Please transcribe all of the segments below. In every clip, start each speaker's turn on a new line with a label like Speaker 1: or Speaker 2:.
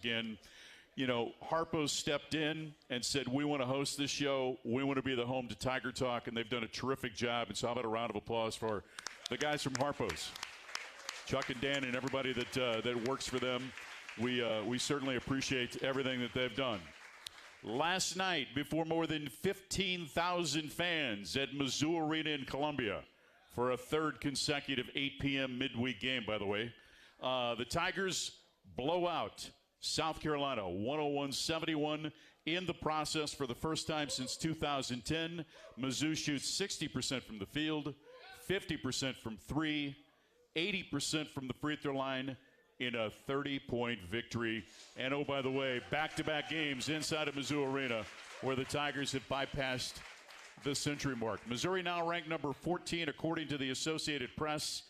Speaker 1: Again, you know, Harpo stepped in and said, we want to host this show. We want to be the home to Tiger Talk, and they've done a terrific job. And so how about a round of applause for the guys from Harpo's? Chuck and Dan and everybody that works for them. We certainly appreciate everything that they've done. Last night, before more than 15,000 fans at Mizzou Arena in Columbia for a third consecutive 8 p.m. midweek game, by the way, the Tigers blow out South Carolina 101-71. In the process, for the first time since 2010, Mizzou shoots 60% from the field, 50% from three, 80% from the free throw line in a 30-point victory. And oh, by the way, back-to-back games inside of Mizzou Arena where the Tigers have bypassed the century mark. Missouri now ranked number 14 according to the Associated Press.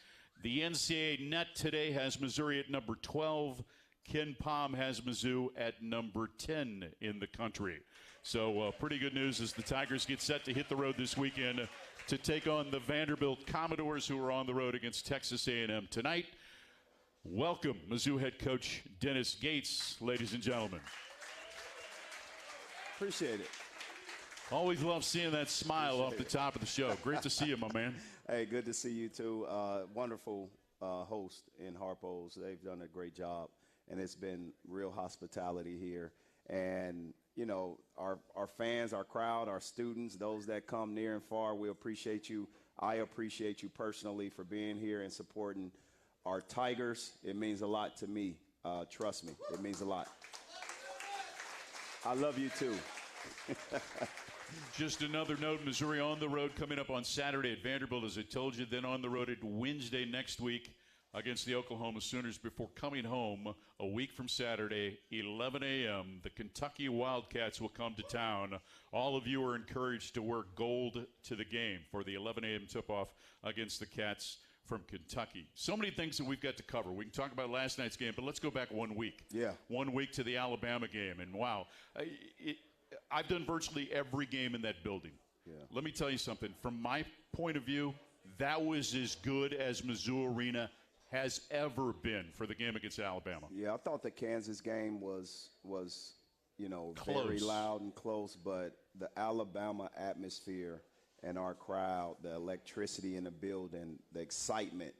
Speaker 1: The NCAA net today has Missouri at number 12. Ken Pom has Mizzou at number 10 in the country. So pretty good news as the Tigers get set to hit the road this weekend to take on the Vanderbilt Commodores, who are on the road against Texas A&M tonight. Welcome, Mizzou head coach Dennis Gates, ladies and gentlemen.
Speaker 2: Appreciate it.
Speaker 1: Always love seeing that smile off the top of the show. Great to see you, my man.
Speaker 2: Hey, good to see you too. Wonderful host in Harpo's. They've done a great job, and it's been real hospitality here. And, you know, our fans, our crowd, our students, those that come near and far, we appreciate you. I appreciate you personally for being here and supporting our Tigers. It means a lot to me. Trust me, it means a lot. I love you too.
Speaker 1: Just another note, Missouri on the road coming up on Saturday at Vanderbilt, as I told you, then on the road at Wednesday next week against the Oklahoma Sooners before coming home a week from Saturday, 11 a.m. The Kentucky Wildcats will come to town. All of you are encouraged to wear gold to the game for the 11 a.m. tip-off against the Cats from Kentucky. So many things that we've got to cover. We can talk about last night's game, but let's go back 1 week.
Speaker 2: Yeah.
Speaker 1: 1 week to the Alabama game, and wow, I've done virtually every game in that building.
Speaker 2: Yeah.
Speaker 1: Let me tell you something. From my point of view, that was as good as Mizzou Arena has ever been for the game against Alabama.
Speaker 2: Yeah, I thought the Kansas game was you know,
Speaker 1: close.
Speaker 2: Very loud and close, but the Alabama atmosphere and our crowd, the electricity in the building, the excitement,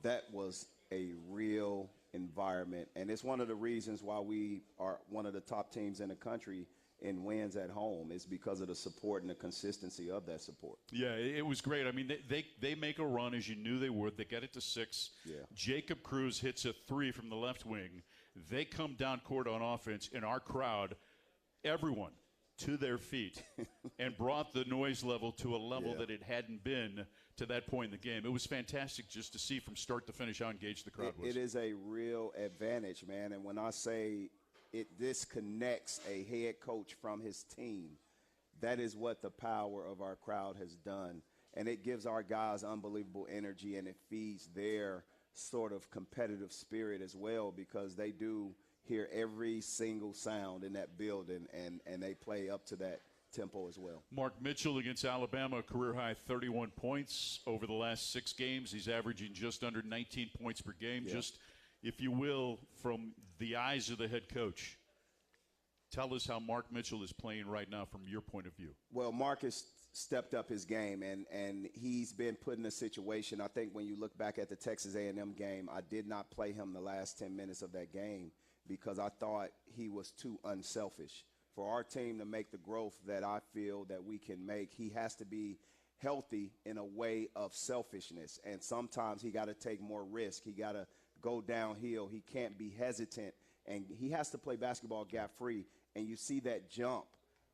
Speaker 2: that was a real environment. And it's one of the reasons why we are one of the top teams in the country in wins at home, is because of the support and the consistency of that support.
Speaker 1: Yeah, it was great. I mean, they make a run, as you knew they would. They get it to 6.
Speaker 2: Yeah.
Speaker 1: Jacob Cruz hits a 3 from the left wing. They come down court on offense, and our crowd, everyone, to their feet and brought the noise level to a level that it hadn't been to that point in the game. It was fantastic just to see from start to finish how engaged the crowd was.
Speaker 2: It is a real advantage, man. And when I say it disconnects a head coach from his team, that is what the power of our crowd has done. And it gives our guys unbelievable energy, and it feeds their sort of competitive spirit as well, because they do hear every single sound in that building, and they play up to that tempo as well.
Speaker 1: Mark Mitchell against Alabama, career-high 31 points over the last 6 games. He's averaging just under 19 points per game.
Speaker 2: Yeah.
Speaker 1: Just, if you will, from the eyes of the head coach, tell us how Mark Mitchell is playing right now from your point of view.
Speaker 2: Well, Mark has stepped up his game, and he's been put in a situation. I think when you look back at the Texas A&M game, I did not play him the last 10 minutes of that game because I thought he was too unselfish. For our team to make the growth that I feel that we can make, he has to be healthy in a way of selfishness. And sometimes he got to take more risk. He got to go downhill. He can't be hesitant. And he has to play basketball gap-free. And you see that jump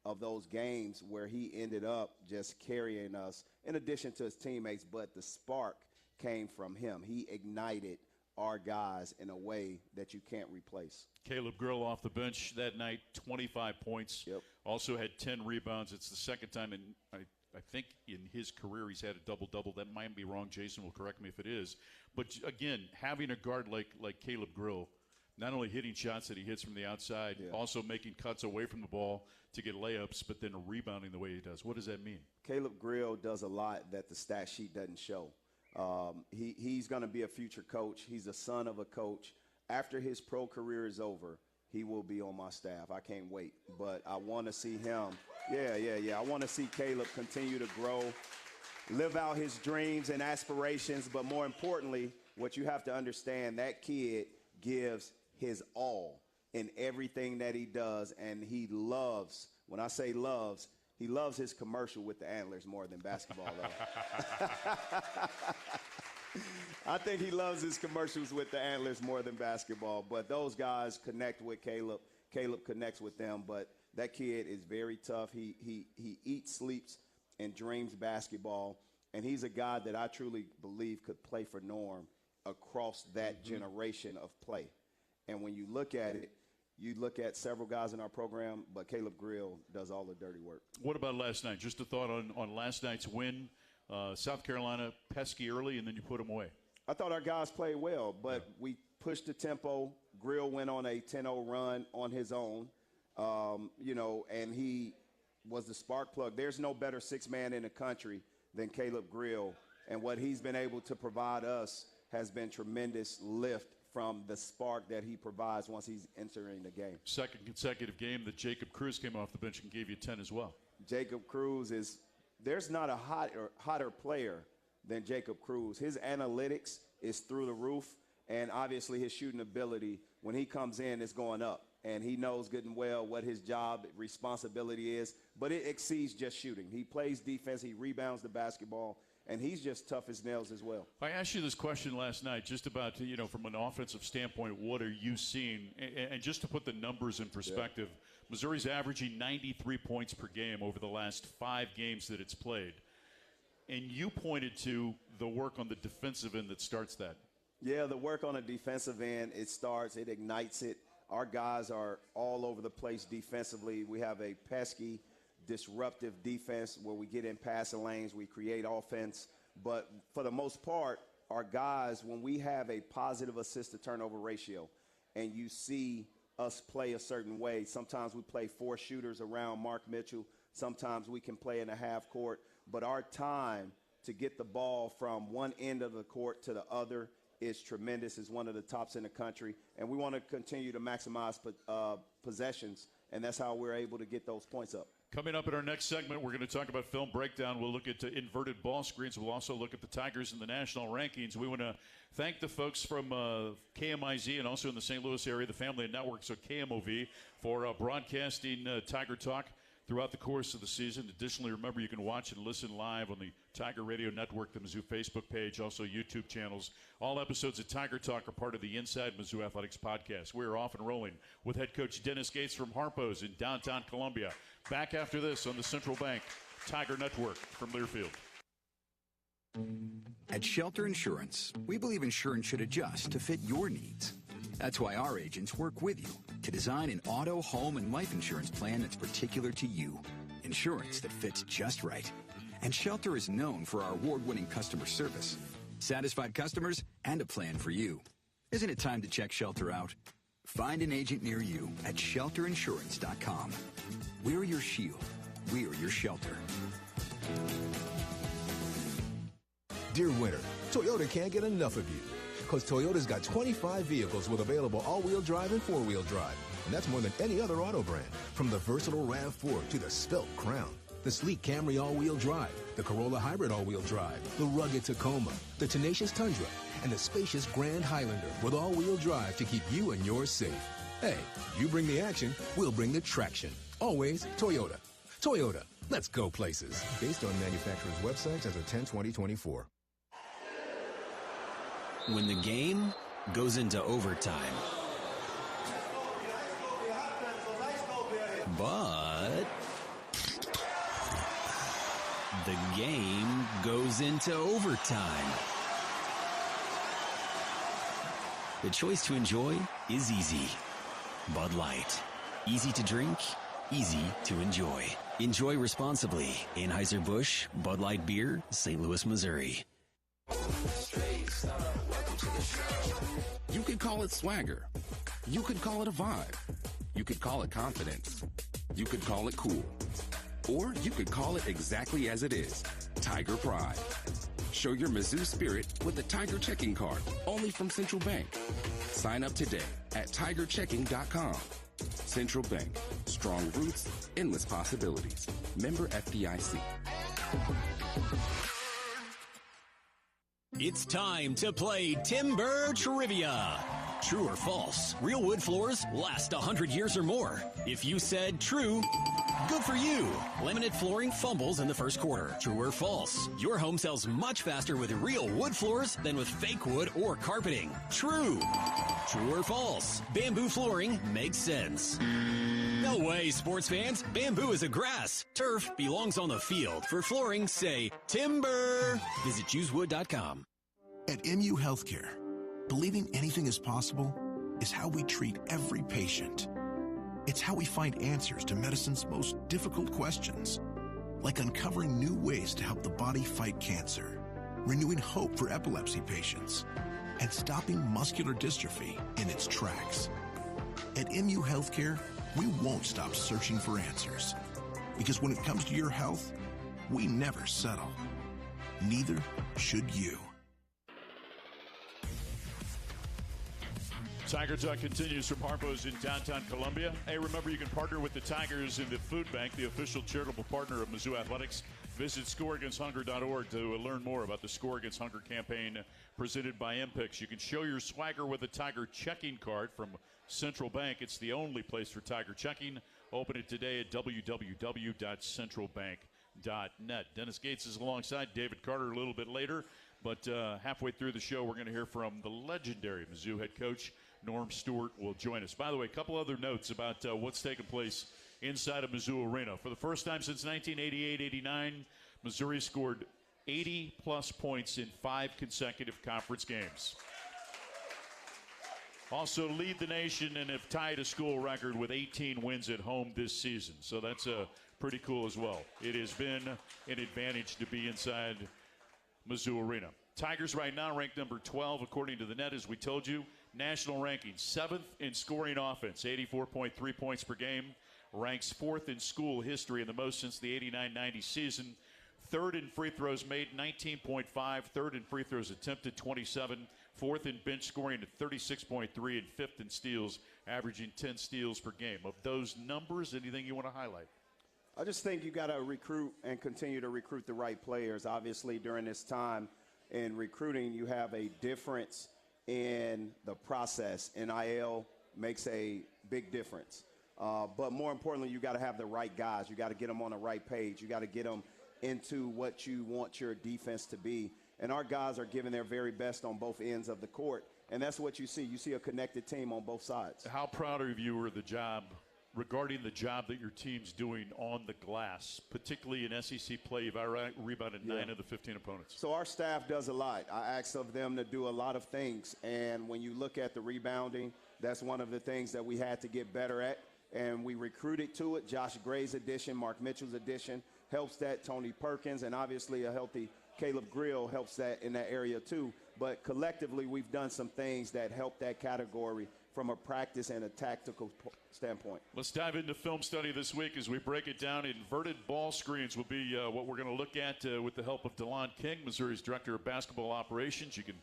Speaker 2: of those games where he ended up just carrying us, in addition to his teammates, but the spark came from him. He ignited our guys in a way that you can't replace.
Speaker 1: Caleb Grill off the bench that night, 25 points.
Speaker 2: Yep.
Speaker 1: Also had 10 rebounds. It's the second time in, I think, in his career he's had a double-double. That might be wrong. Jason will correct me if it is. But, again, having a guard like Caleb Grill, not only hitting shots that he hits from the outside, also making cuts away from the ball to get layups, but then rebounding the way he does. What does that mean?
Speaker 2: Caleb Grill does a lot that the stat sheet doesn't show. He's going to be a future coach. He's a son of a coach. After his pro career is over, he will be on my staff. I can't wait. But I want to see him. I want to see Caleb continue to grow, live out his dreams and aspirations. But more importantly, what you have to understand, that kid gives his all in everything that he does. And he loves, when I say loves, he loves his commercial with the Antlers more than basketball, though. I think he loves his commercials with the Antlers more than basketball. But those guys connect with Caleb. Caleb connects with them. But that kid is very tough. He eats, sleeps, and dreams basketball. And he's a guy that I truly believe could play for Norm across that generation of play. And when you look at it, you look at several guys in our program, but Caleb Grill does all the dirty work.
Speaker 1: What about last night? Just a thought on last night's win. South Carolina, pesky early, and then you put them away. I
Speaker 2: thought our guys played well, but we pushed the tempo. Grill went on a 10-0 run on his own, and he was the spark plug. There's no better six-man in the country than Caleb Grill, and what he's been able to provide us has been tremendous lift from the spark that he provides once he's entering the game.
Speaker 1: Second consecutive game that Jacob Cruz came off the bench and gave you 10 as well.
Speaker 2: Jacob Cruz there's not a hotter player than Jacob Cruz. His analytics is through the roof, and obviously his shooting ability, when he comes in, is going up. And he knows good and well what his job responsibility is, but it exceeds just shooting. He plays defense, he rebounds the basketball, and he's just tough as nails as well.
Speaker 1: I asked you this question last night just about, from an offensive standpoint, what are you seeing? And just to put the numbers in perspective, Missouri's averaging 93 points per game over the last 5 games that it's played. And you pointed to the work on the defensive end that starts that.
Speaker 2: Yeah, the work on the defensive end, it ignites it. Our guys are all over the place defensively. We have a pesky, disruptive defense where we get in passing lanes, we create offense. But for the most part, our guys, when we have a positive assist-to-turnover ratio and you see us play a certain way, sometimes we play 4 shooters around Mark Mitchell, sometimes we can play in a half court, but our time to get the ball from one end of the court to the other is tremendous. It's one of the tops in the country, and we want to continue to maximize possessions, and that's how we're able to get those points up.
Speaker 1: Coming up in our next segment, we're going to talk about film breakdown. We'll look at inverted ball screens. We'll also look at the Tigers in the national rankings. We want to thank the folks from KMIZ and also in the St. Louis area, the family network, so KMOV, for broadcasting Tiger Talk throughout the course of the season. Additionally, remember, you can watch and listen live on the Tiger Radio Network, the Mizzou Facebook page, also YouTube channels. All episodes of Tiger Talk are part of the Inside Mizzou Athletics podcast. We are off and rolling with head coach Dennis Gates from Harpo's in downtown Columbia. Back after this on the Central Bank Tiger Network from Learfield.
Speaker 3: At Shelter Insurance, we believe insurance should adjust to fit your needs. That's why our agents work with you to design an auto, home, and life insurance plan that's particular to you. Insurance that fits just right. And Shelter is known for our award-winning customer service, satisfied customers, and a plan for you. Isn't it time to check Shelter out? Find an agent near you at shelterinsurance.com. We're your shield. We're your shelter.
Speaker 4: Dear winter, Toyota can't get enough of you. Because Toyota's got 25 vehicles with available all-wheel drive and four-wheel drive. And that's more than any other auto brand. From the versatile RAV4 to the Svelte Crown, the sleek Camry all-wheel drive, the Corolla Hybrid all-wheel drive, the rugged Tacoma, the tenacious Tundra, and the spacious Grand Highlander with all-wheel drive to keep you and yours safe. Hey, you bring the action, we'll bring the traction. Always Toyota. Toyota, let's go places. Based on manufacturer's websites as of 10/20/24.
Speaker 5: When the game goes into overtime. But the game goes into overtime. The choice to enjoy is easy. Bud Light. Easy to drink, easy to enjoy. Enjoy responsibly. Anheuser-Busch, Bud Light Beer, St. Louis, Missouri.
Speaker 6: You could call it swagger. You could call it a vibe. You could call it confidence. You could call it cool. Or you could call it exactly as it is, Tiger Pride. Show your Mizzou spirit with the Tiger checking card, only from Central Bank. Sign up today at tigerchecking.com. Central Bank. Strong roots, endless possibilities. Member FDIC.
Speaker 5: It's time to play Timber Trivia. True or false? Real wood floors last 100 years or more. If you said true, good for you. Laminate flooring fumbles in the first quarter. True or false? Your home sells much faster with real wood floors than with fake wood or carpeting. True. True or false? Bamboo flooring makes sense. No way, sports fans. Bamboo is a grass. Turf belongs on the field. For flooring, say timber. Visit choosewood.com.
Speaker 7: At MU Healthcare, believing anything is possible is how we treat every patient. It's how we find answers to medicine's most difficult questions, like uncovering new ways to help the body fight cancer, renewing hope for epilepsy patients, and stopping muscular dystrophy in its tracks. At MU Healthcare, we won't stop searching for answers, because when it comes to your health, we never settle. Neither should you.
Speaker 1: Tiger Talk continues from Harpo's in downtown Columbia. Hey, remember you can partner with the Tigers in the Food Bank, the official charitable partner of Mizzou Athletics. Visit scoreagainsthunger.org to learn more about the Score Against Hunger campaign presented by MPICS. You can show your swagger with a Tiger checking card from Central Bank. It's the only place for Tiger checking. Open it today at www.centralbank.net. Dennis Gates is alongside David Carter a little bit later, but halfway through the show, we're going to hear from the legendary Mizzou head coach, Norm Stewart, will join us. By the way, a couple other notes about what's taken place inside of Mizzou Arena. For the first time since 1988-89, Missouri scored 80-plus points in 5 consecutive conference games. Also lead the nation and have tied a school record with 18 wins at home this season. So that's pretty cool as well. It has been an advantage to be inside Mizzou Arena. Tigers right now ranked number 12 according to the net, as we told you. National ranking, 7th in scoring offense, 84.3 points per game. Ranks 4th in school history and the most since the 89-90 season. 3rd in free throws made, 19.5. 3rd in free throws attempted, 27. 4th in bench scoring at 36.3. And 5th in steals, averaging 10 steals per game. Of those numbers, anything you want to highlight?
Speaker 2: I just think you got to recruit and continue to recruit the right players. Obviously, during this time in recruiting, you have a difference in the process. NIL makes a big difference. But more importantly, you got to have the right guys. You got to get them on the right page. You got to get them into what you want your defense to be. And our guys are giving their very best on both ends of the court. And that's what you see. You see a connected team on both sides.
Speaker 1: How proud are you of the job, regarding the job that your team's doing on the glass, particularly in SEC play? You've rebounded 9 of the 15 opponents.
Speaker 2: So our staff does a lot. I ask of them to do a lot of things. And when you look at the rebounding, that's one of the things that we had to get better at. And we recruited to it. Josh Gray's addition, Mark Mitchell's addition helps that. Tony Perkins, and obviously a healthy Caleb Grill helps that in that area too. But collectively, we've done some things that help that category from a practice and a tactical standpoint.
Speaker 1: Let's dive into film study this week as we break it down. Inverted ball screens will be what we're going to look at with the help of DeLon King, Missouri's Director of Basketball Operations. You can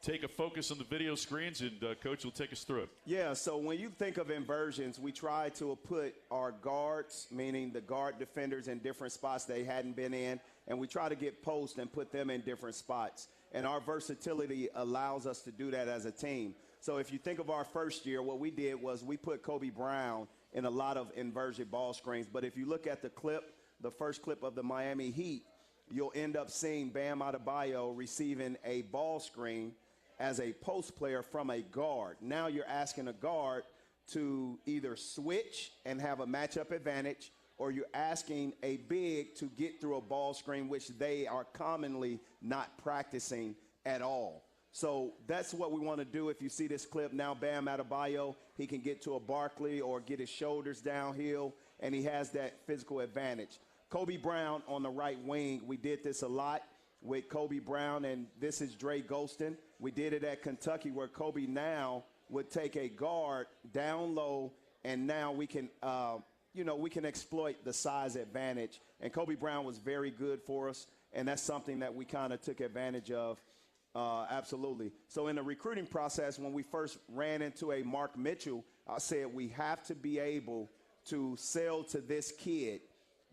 Speaker 1: take a focus on the video screens, and Coach will take us through it.
Speaker 2: Yeah, so when you think of inversions, we try to put our guards, meaning the guard defenders, in different spots they hadn't been in, and we try to get post and put them in different spots. And our versatility allows us to do that as a team. So if you think of our first year, what we did was we put Kobe Brown in a lot of inversion ball screens. But if you look at the clip, the first clip of the Miami Heat, you'll end up seeing Bam Adebayo receiving a ball screen as a post player from a guard. Now you're asking a guard to either switch and have a matchup advantage, or you're asking a big to get through a ball screen, which they are commonly not practicing at all. So that's what we want to do. If you see this clip now, Bam Adebayo, he can get to a Barkley or get his shoulders downhill, and he has that physical advantage. Kobe Brown on the right wing, we did this a lot with Kobe Brown, and this is Dre Golston. We did it at Kentucky, where Kobe now would take a guard down low, and now we can we can exploit the size advantage. And Kobe Brown was very good for us, and that's something that we kind of took advantage of Absolutely. So in the recruiting process, when we first ran into a Mark Mitchell, I said we have to be able to sell to this kid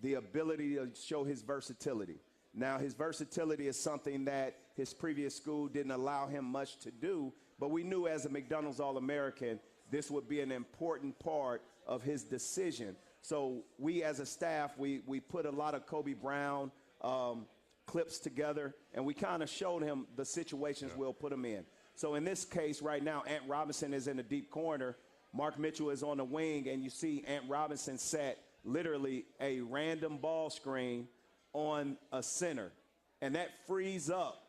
Speaker 2: the ability to show his versatility. Now, his versatility is something that his previous school didn't allow him much to do, but we knew as a McDonald's All-American, this would be an important part of his decision. So we as a staff, we put a lot of Kobe Brown clips together, and we kind of showed him the situations we'll put him in. So in this case right now, Ant Robinson is in the deep corner. Mark Mitchell is on the wing, and you see Ant Robinson set literally a random ball screen on a center. And that frees up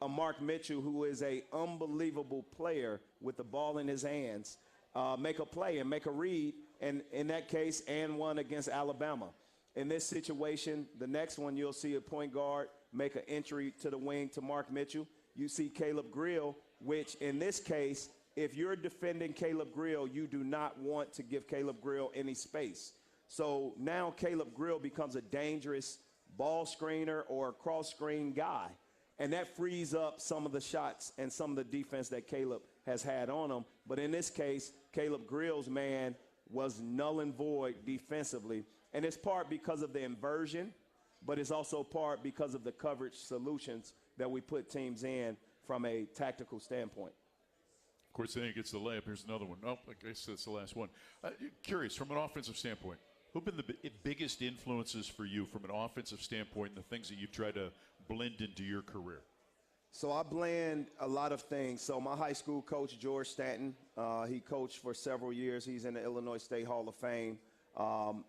Speaker 2: a Mark Mitchell, who is an unbelievable player with the ball in his hands, make a play and make a read, and in that case, and one against Alabama. In this situation, the next one, you'll see a point guard make an entry to the wing to Mark Mitchell. You see Caleb Grill, which in this case, if you're defending Caleb Grill, you do not want to give Caleb Grill any space. So now Caleb Grill becomes a dangerous ball screener or cross screen guy. And that frees up some of the shots and some of the defense that Caleb has had on him. But in this case, Caleb Grill's man was null and void defensively. And it's part because of the inversion, but it's also part because of the coverage solutions that we put teams in from a tactical standpoint.
Speaker 1: Of course, then he gets the layup. Here's another one. Oh, I guess that's the last one. Curious, from an offensive standpoint, who have been the biggest influences for you from an offensive standpoint and the things that you've tried to blend into your career?
Speaker 2: So I blend a lot of things. So my high school coach, George Stanton, he coached for several years. He's in the Illinois State Hall of Fame.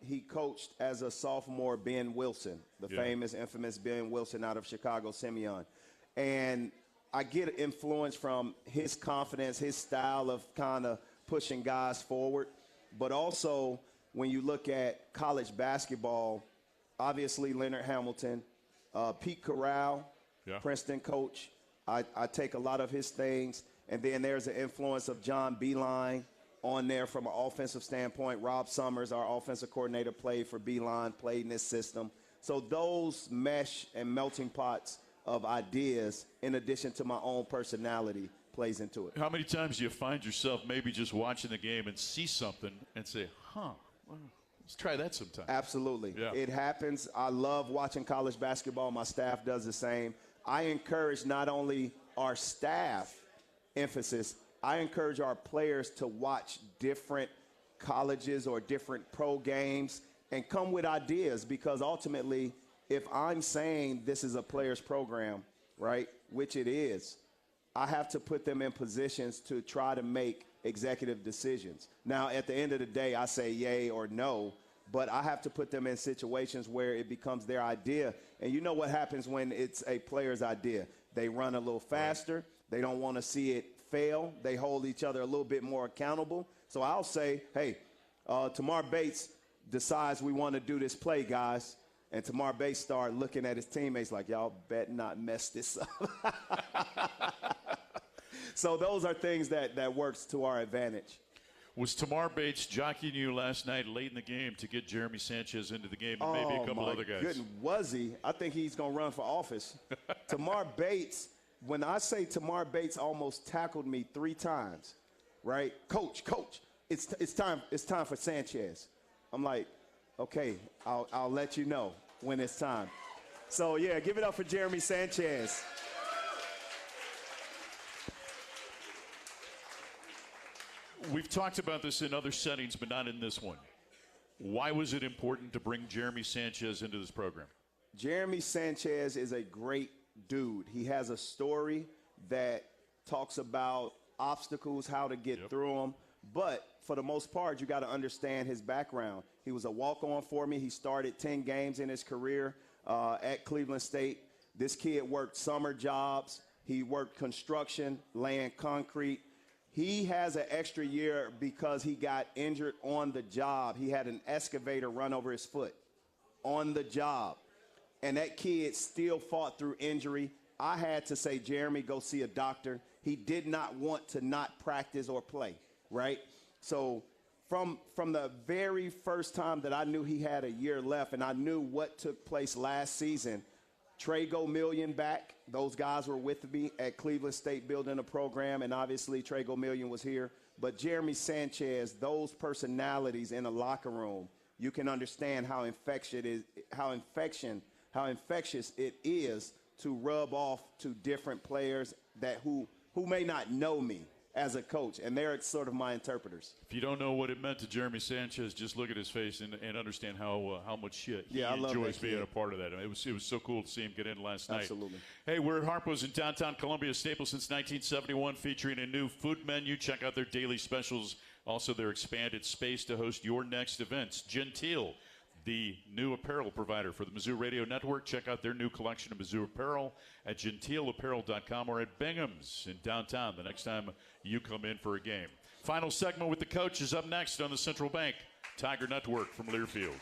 Speaker 2: He coached as a sophomore Ben Wilson, the famous, infamous Ben Wilson out of Chicago Simeon. And I get influence from his confidence, his style of kind of pushing guys forward. But also, when you look at college basketball, obviously Leonard Hamilton, Pete Corral, Princeton coach. I take a lot of his things. And then there's an influence of John Beilein on there from an offensive standpoint. Rob Summers, our offensive coordinator, played for Beilein, played in this system. So those mesh and melting pots of ideas, in addition to my own personality, plays into it.
Speaker 1: How many times do you find yourself maybe just watching the game and see something and say, well, let's try that sometime?
Speaker 2: Absolutely.
Speaker 1: Yeah.
Speaker 2: It happens. I love watching college basketball. My staff does the same. I encourage not only our staff emphasis, I encourage our players to watch different colleges or different pro games and come with ideas, because ultimately, if I'm saying this is a player's program, right, which it is, I have to put them in positions to try to make executive decisions. Now, at the end of the day, I say yay or no, but I have to put them in situations where it becomes their idea. And you know what happens when it's a player's idea? They run a little faster. They don't want to see it fail. They hold each other a little bit more accountable. So I'll say, hey, Tamar Bates decides we want to do this play, guys. And Tamar Bates started looking at his teammates like, y'all bet not mess this up. So those are things that works to our advantage.
Speaker 1: Was Tamar Bates jockeying you last night late in the game to get Jeremy Sanchez into the game and maybe a couple other guys?
Speaker 2: Goodness, was he? I think he's going to run for office. Tamar Bates, when I say Tamar Bates almost tackled me 3 times, right? Coach, it's time for Sanchez. I'm like, okay, I'll let you know when it's time. So, yeah, give it up for Jeremy Sanchez.
Speaker 1: We've talked about this in other settings, but not in this one. Why was it important to bring Jeremy Sanchez into this program?
Speaker 2: Jeremy Sanchez is a great dude. He has a story that talks about obstacles, how to get through them. But for the most part, you got to understand his background. He was a walk-on for me. He started 10 games in his career at Cleveland State. This kid worked summer jobs. He worked construction, laying concrete. He has an extra year because he got injured on the job. He had an excavator run over his foot on the job. And that kid still fought through injury. I had to say, Jeremy, go see a doctor. He did not want to not practice or play, right? So from the very first time that I knew he had a year left and I knew what took place last season, Trago Million back. Those guys were with me at Cleveland State building a program, and obviously Trago Million was here. But Jeremy Sanchez, those personalities in a locker room, you can understand how infectious it is to rub off to different players that who may not know me as a coach, and they're sort of my interpreters.
Speaker 1: If you don't know what it meant to Jeremy Sanchez, just look at his face and understand how much he enjoys being a part of that. I mean, it was so cool to see him get in last night.
Speaker 2: Absolutely.
Speaker 1: Hey, we're at Harpo's in downtown Columbia, staple since 1971, featuring a new food menu. Check out their daily specials, also their expanded space to host your next events. Gentile, the new apparel provider for the Mizzou Radio Network. Check out their new collection of Mizzou apparel at gentileapparel.com or at Bingham's in downtown the next time you come in for a game. Final segment with the coach is up next on the Central Bank Tiger Network from Learfield.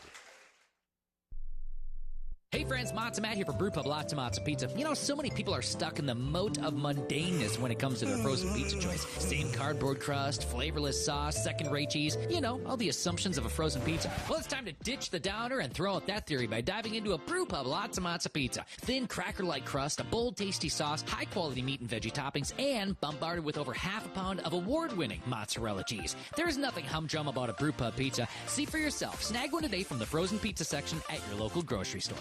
Speaker 8: Hey friends, Matzo Matt here for Brewpub Lots of Matzo Pizza. You know, so many people are stuck in the moat of mundaneness when it comes to their frozen pizza choice. Same cardboard crust, flavorless sauce, second-rate cheese. You know, all the assumptions of a frozen pizza. Well, it's time to ditch the downer and throw out that theory by diving into a Brewpub Lots of Matzo Pizza. Thin, cracker-like crust, a bold, tasty sauce, high-quality meat and veggie toppings, and bombarded with over half a pound of award-winning mozzarella cheese. There's nothing humdrum about a Brewpub pizza. See for yourself. Snag one today from the frozen pizza section at your local grocery store.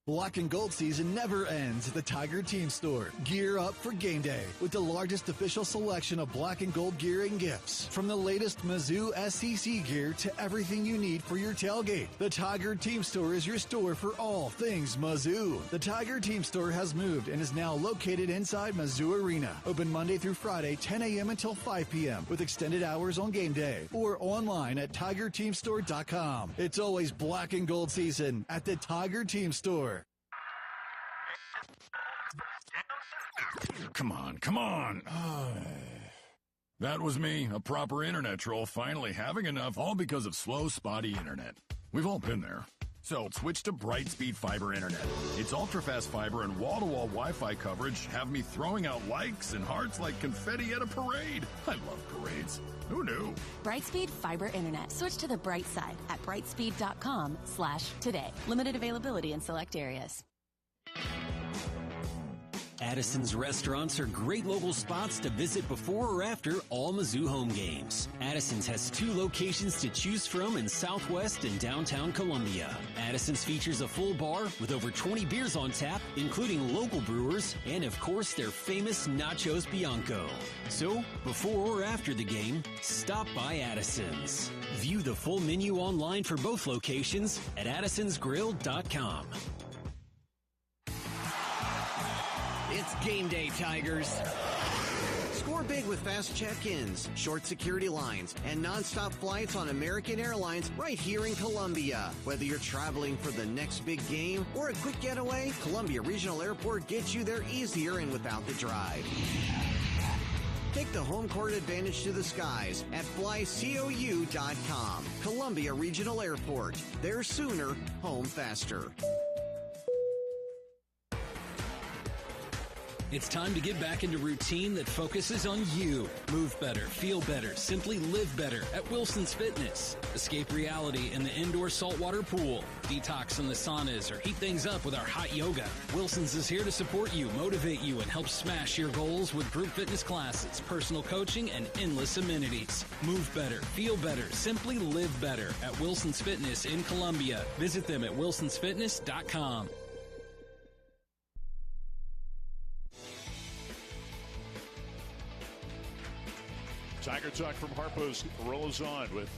Speaker 9: Black and gold season never ends at the Tiger Team Store. Gear up for game day with the largest official selection of black and gold gear and gifts. From the latest Mizzou SEC gear to everything you need for your tailgate, the Tiger Team Store is your store for all things Mizzou. The Tiger Team Store has moved and is now located inside Mizzou Arena. Open Monday through Friday, 10 a.m. until 5 p.m. with extended hours on game day or online at TigerTeamStore.com. It's always black and gold season at the Tiger Team Store.
Speaker 10: Come on. That was me, a proper internet troll, finally having enough, all because of slow, spotty internet. We've all been there. So switch to Brightspeed Fiber Internet. Its ultra-fast fiber and wall-to-wall Wi-Fi coverage have me throwing out likes and hearts like confetti at a parade. I love parades. Who knew?
Speaker 11: Brightspeed Fiber Internet. Switch to the bright side at brightspeed.com/today. Limited availability in select areas.
Speaker 5: Addison's restaurants are great local spots to visit before or after all Mizzou home games. Addison's has 2 locations to choose from in Southwest and downtown Columbia. Addison's features a full bar with over 20 beers on tap, including local brewers, and of course their famous Nachos Bianco. So, before or after the game, stop by Addison's. View the full menu online for both locations at addisonsgrill.com.
Speaker 12: It's game day, Tigers. Score big with fast check-ins, short security lines, and nonstop flights on American Airlines right here in Columbia. Whether you're traveling for the next big game or a quick getaway, Columbia Regional Airport gets you there easier and without the drive. Take the home court advantage to the skies at flycou.com. Columbia Regional Airport. There sooner, home faster.
Speaker 13: It's time to get back into routine that focuses on you. Move better, feel better, simply live better at Wilson's Fitness. Escape reality in the indoor saltwater pool. Detox in the saunas or heat things up with our hot yoga. Wilson's is here to support you, motivate you, and help smash your goals with group fitness classes, personal coaching, and endless amenities. Move better, feel better, simply live better at Wilson's Fitness in Columbia. Visit them at wilsonsfitness.com.
Speaker 1: Tiger Talk from Harpo's rolls on with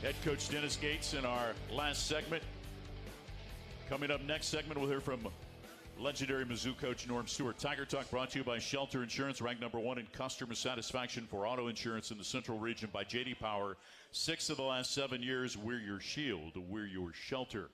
Speaker 1: head coach Dennis Gates in our last segment. Coming up next segment, we'll hear from legendary Mizzou coach Norm Stewart. Tiger Talk brought to you by Shelter Insurance, ranked #1 in customer satisfaction for auto insurance in the Central Region by J.D. Power. 6 of the last 7 years, we're your shield, we're your shelter.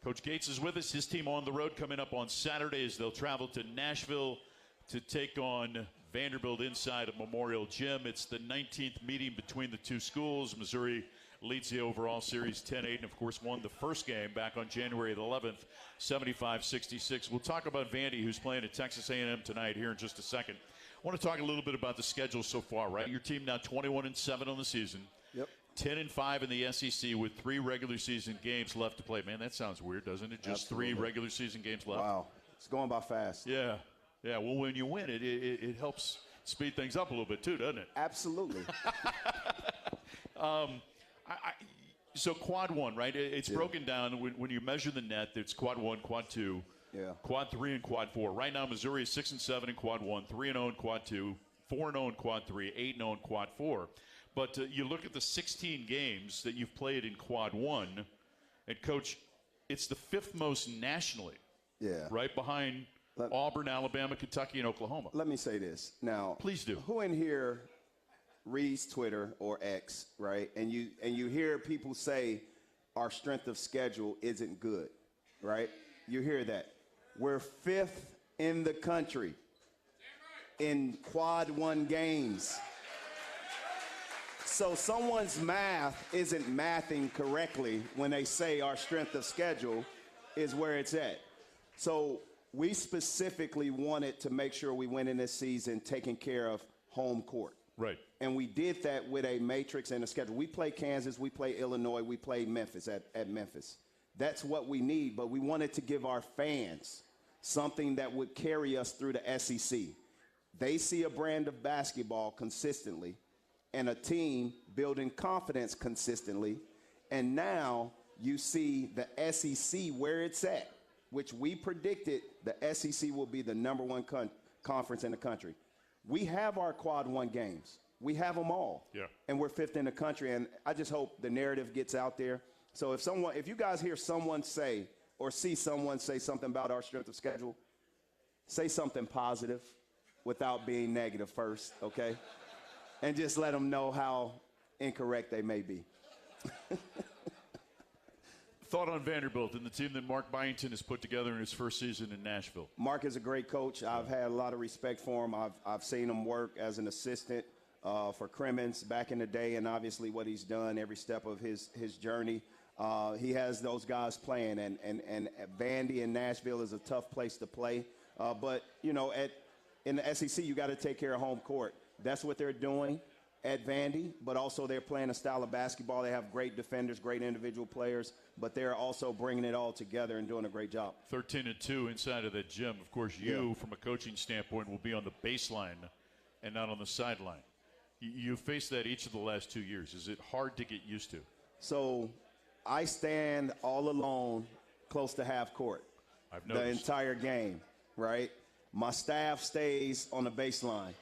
Speaker 1: Coach Gates is with us. His team on the road coming up on Saturdays. They'll travel to Nashville to take on Vanderbilt inside of Memorial Gym. It's the 19th meeting between the two schools. Missouri leads the overall series 10-8 and, of course, won the first game back on January the 11th, 75-66. We'll talk about Vandy, who's playing at Texas A&M tonight here in just a second. I want to talk a little bit about the schedule so far, right? Your team now 21-7 on the season.
Speaker 2: Yep.
Speaker 1: 10-5 in the SEC with 3 regular season games left to play. Man, that sounds weird, doesn't it? Just
Speaker 2: Absolutely.
Speaker 1: 3 regular season games left.
Speaker 2: Wow. It's going by fast.
Speaker 1: Yeah. Yeah. Well, when you win it helps speed things up a little bit too, doesn't it?
Speaker 2: Absolutely.
Speaker 1: So quad one, right? It's broken down when you measure the net. It's quad one, quad two, quad three, and quad four. Right now, Missouri is 6-7 in quad one, 3-0 in quad two, 4-0 in quad three, 8-0 in quad four. But you look at the 16 games that you've played in quad one, and Coach, it's the fifth most nationally. Yeah. Right behind Auburn, Alabama, Kentucky, and Oklahoma.
Speaker 2: Let me say this now.
Speaker 1: Please do.
Speaker 2: Who in here reads Twitter or X, right? And you hear people say our strength of schedule isn't good, right? You hear that. We're fifth in the country in quad one games. So someone's math isn't mathing correctly when they say our strength of schedule is where it's at. So we specifically wanted to make sure we went in this season taking care of home court.
Speaker 1: Right.
Speaker 2: And we did that with a matrix and a schedule. We play Kansas, we play Illinois, we play Memphis at Memphis. That's what we need, but we wanted to give our fans something that would carry us through the SEC. They see a brand of basketball consistently and a team building confidence consistently, and now you see the SEC where it's at, which we predicted the SEC will be the number one conference in the country. We have our quad one games. We have them all. Yeah. And we're fifth in the country. And I just hope the narrative gets out there. So if you guys hear someone say or see someone say something about our strength of schedule, say something positive without being negative first, okay? And just let them know how incorrect they may be.
Speaker 1: Thought on Vanderbilt and the team that Mark Byington has put together in his first season in Nashville.
Speaker 2: Mark is a great coach. I've had a lot of respect for him. I've seen him work as an assistant for Crimmins back in the day, and obviously what he's done every step of his journey. He has those guys playing, and Vandy in Nashville is a tough place to play. But, you know, in the SEC, you got to take care of home court. That's what they're doing at Vandy, but also they're playing a style of basketball. They have great defenders, great individual players, but they're also bringing it all together and doing a great job.
Speaker 1: 13-2 inside of that gym. Of course, you, from a coaching standpoint, will be on the baseline and not on the sideline. You faced that each of the last 2 years. Is it hard to get used to?
Speaker 2: So I stand all alone close to half court.
Speaker 1: I've noticed.
Speaker 2: The entire game, right? My staff stays on the baseline.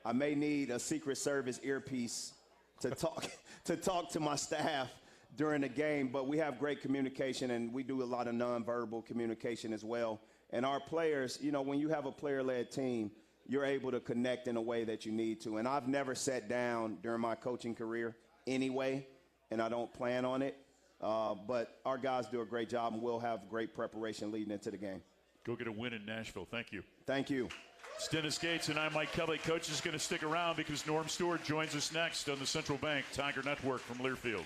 Speaker 2: I may need a Secret Service earpiece to talk to my staff during the game, but we have great communication, and we do a lot of nonverbal communication as well. And our players, you know, when you have a player-led team, you're able to connect in a way that you need to. And I've never sat down during my coaching career anyway, and I don't plan on it. But our guys do a great job, and we'll have great preparation leading into the game.
Speaker 1: Go get a win in Nashville. Thank you.
Speaker 2: Thank you.
Speaker 1: It's Dennis Gates, and I'm Mike Kelly. Coach is going to stick around because Norm Stewart joins us next on the Central Bank Tiger Network from Learfield.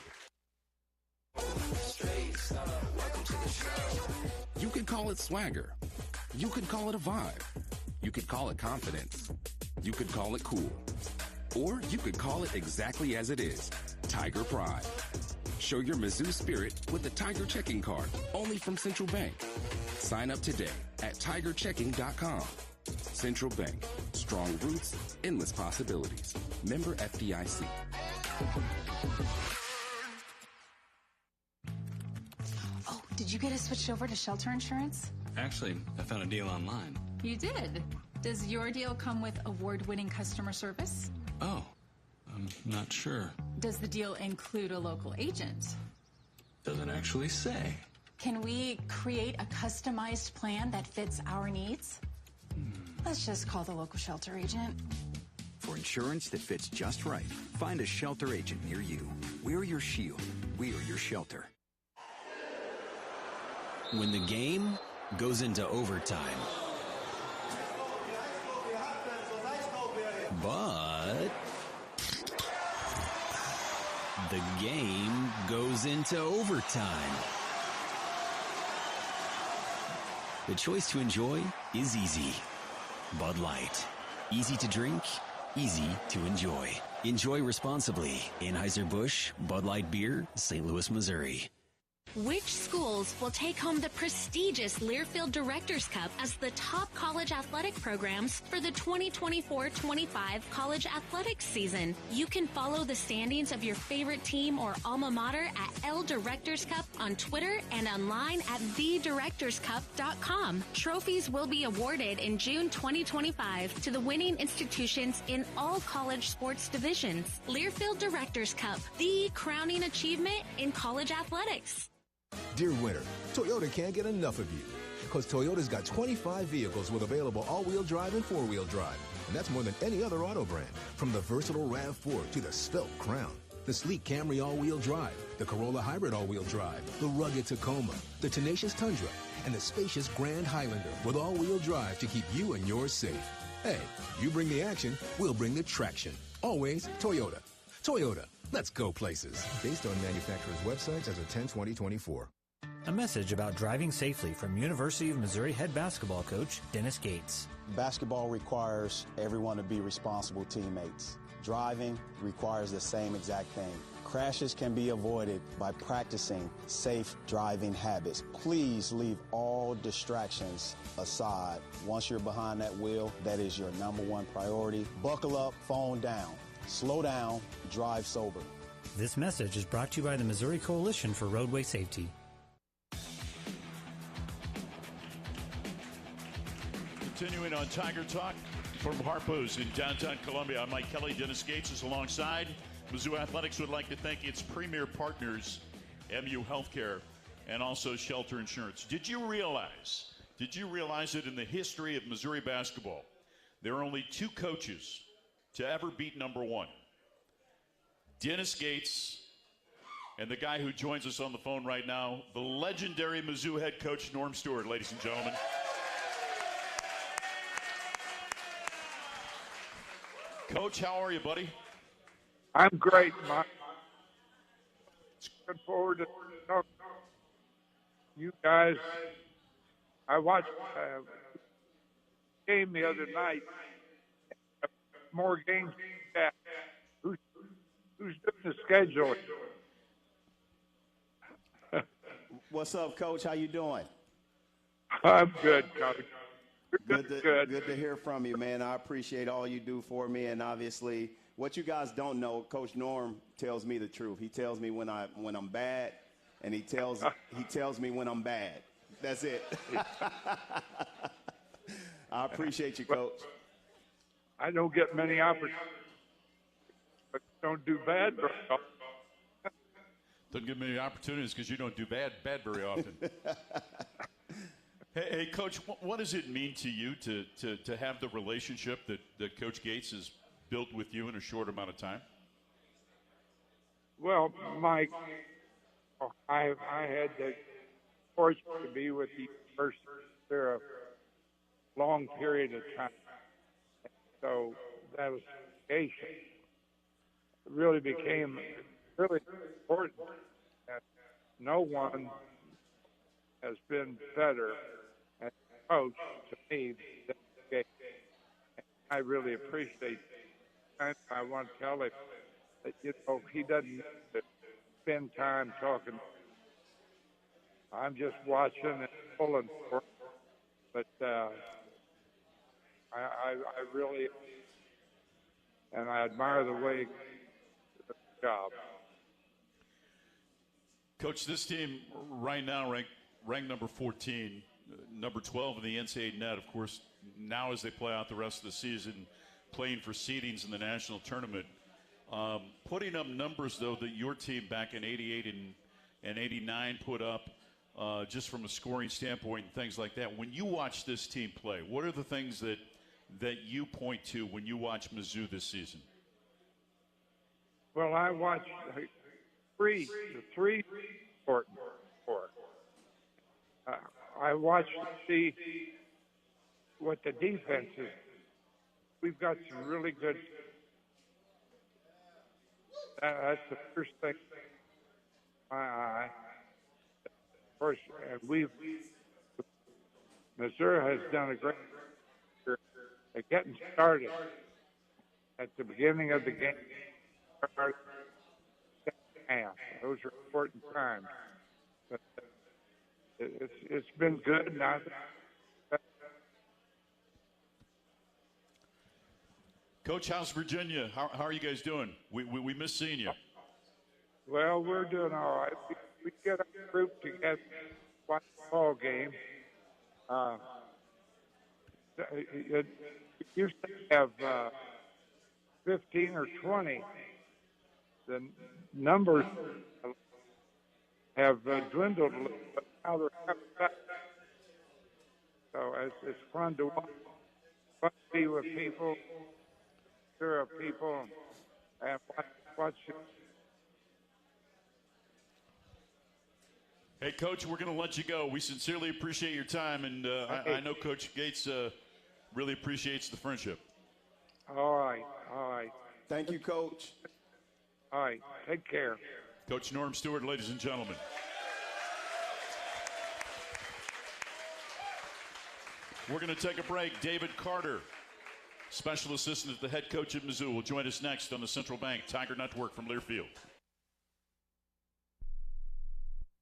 Speaker 6: You could call it swagger. You could call it a vibe. You could call it confidence. You could call it cool. Or you could call it exactly as it is, Tiger Pride. Show your Mizzou spirit with the Tiger Checking Card, only from Central Bank. Sign up today at tigerchecking.com. Central Bank. Strong roots, endless possibilities. Member FDIC.
Speaker 14: Oh, did you get it switched over to shelter insurance?
Speaker 13: Actually, I found a deal online.
Speaker 14: You did? Does your deal come with award-winning customer service?
Speaker 13: Oh, I'm not sure.
Speaker 14: Does the deal include a local agent?
Speaker 13: Doesn't actually say.
Speaker 14: Can we create a customized plan that fits our needs? Let's just call the local shelter agent.
Speaker 3: For insurance that fits just right, find a shelter agent near you. We're your shield. We're your shelter.
Speaker 5: When the game goes into overtime. But the game goes into overtime. The choice to enjoy is easy. Bud Light. Easy to drink, easy to enjoy. Enjoy responsibly. Anheuser-Busch, Bud Light Beer, St. Louis, Missouri.
Speaker 15: Which schools will take home the prestigious Learfield Directors Cup as the top college athletic programs for the 2024-25 college athletics season? You can follow the standings of your favorite team or alma mater at L Directors Cup on Twitter and online at thedirectorscup.com. Trophies will be awarded in June 2025 to the winning institutions in all college sports divisions. Learfield Directors Cup, the crowning achievement in college athletics.
Speaker 4: Dear winter, Toyota can't get enough of you. Because Toyota's got 25 vehicles with available all-wheel drive and four-wheel drive. And that's more than any other auto brand. From the versatile RAV4 to the svelte Crown, the sleek Camry all-wheel drive, the Corolla Hybrid all-wheel drive, the rugged Tacoma, the tenacious Tundra, and the spacious Grand Highlander with all-wheel drive to keep you and yours safe. Hey, you bring the action, we'll bring the traction. Always Toyota. Toyota, let's go places. Based on manufacturer's websites as of 10/20/24.
Speaker 16: A message about driving safely from University of Missouri head basketball coach Dennis Gates.
Speaker 17: Basketball requires everyone to be responsible teammates. Driving requires the same exact thing. Crashes can be avoided by practicing safe driving habits. Please leave all distractions aside. Once you're behind that wheel, that is your number one priority. Buckle up, phone down. Slow down, drive sober.
Speaker 16: This message is brought to you by the Missouri Coalition for Roadway Safety.
Speaker 1: Continuing on Tiger Talk from Harpo's in downtown Columbia. I'm Mike Kelly. Dennis Gates is alongside. Mizzou Athletics would like to thank its premier partners, MU Healthcare, and also Shelter Insurance. Did you realize that in the history of Missouri basketball, there are only two coaches to ever beat number one? Dennis Gates and the guy who joins us on the phone right now, the legendary Mizzou head coach Norm Stewart, ladies and gentlemen. Coach, how are you, buddy?
Speaker 18: I'm great, Mike. Looking forward to talking to you guys. I watched a game the other night. More games than that. Who's doing the schedule?
Speaker 2: What's up, Coach? How you doing?
Speaker 18: I'm good, Coach.
Speaker 2: Good to hear from you, man. I appreciate all you do for me, and obviously, what you guys don't know, Coach Norm tells me the truth. He tells me when I'm bad, and he tells me when I'm bad. That's it. I appreciate you, Coach.
Speaker 18: I don't get many opportunities, but don't do bad very often.
Speaker 1: Don't get many opportunities because you don't do bad very often. Hey, Coach, what does it mean to you to have the relationship that Coach Gates has built with you in a short amount of time?
Speaker 18: Well, Mike, I had the fortune to be with the university for a long period of time. So that was education. It really became really important that no one has been better as a coach to me than Gates. I really appreciate it. And I want to tell him that, he doesn't need to spend time talking. I'm just watching and pulling for him. But I really, and I admire the way he does the job.
Speaker 1: Coach, this team right now ranked number 14, number 12 in the NCAA net, of course, now as they play out the rest of the season, playing for seedings in the national tournament. Putting up numbers, though, that your team back in 88 and 89 put up, just from a scoring standpoint and things like that. When you watch this team play, what are the things that you point to when you watch Mizzou this season?
Speaker 18: Well, I watched the three important for. I watched to see what the defense is. We've got some really good. That's the first thing. Of course, Missouri has done a great job at getting started at the beginning of the game. Half. Those are important times. But it's been good, and I
Speaker 1: Coach, how's Virginia? How are you guys doing? We miss seeing you.
Speaker 18: Well, we're doing all right. We get a group together, watch the ball game. It used to have 15 or 20. The numbers have dwindled a little, but now they're coming back. So it's fun to watch, fun to be with people, hear of people, and watch it.
Speaker 1: Hey, Coach, we're going to let you go. We sincerely appreciate your time, and I know Coach Gates really appreciates the friendship.
Speaker 18: All right.
Speaker 2: Thank you, Coach.
Speaker 18: All right, take care.
Speaker 1: Coach Norm Stewart, ladies and gentlemen. We're going to take a break. David Carter, special assistant to the head coach at Mizzou, will join us next on the Central Bank Tiger Network from Learfield.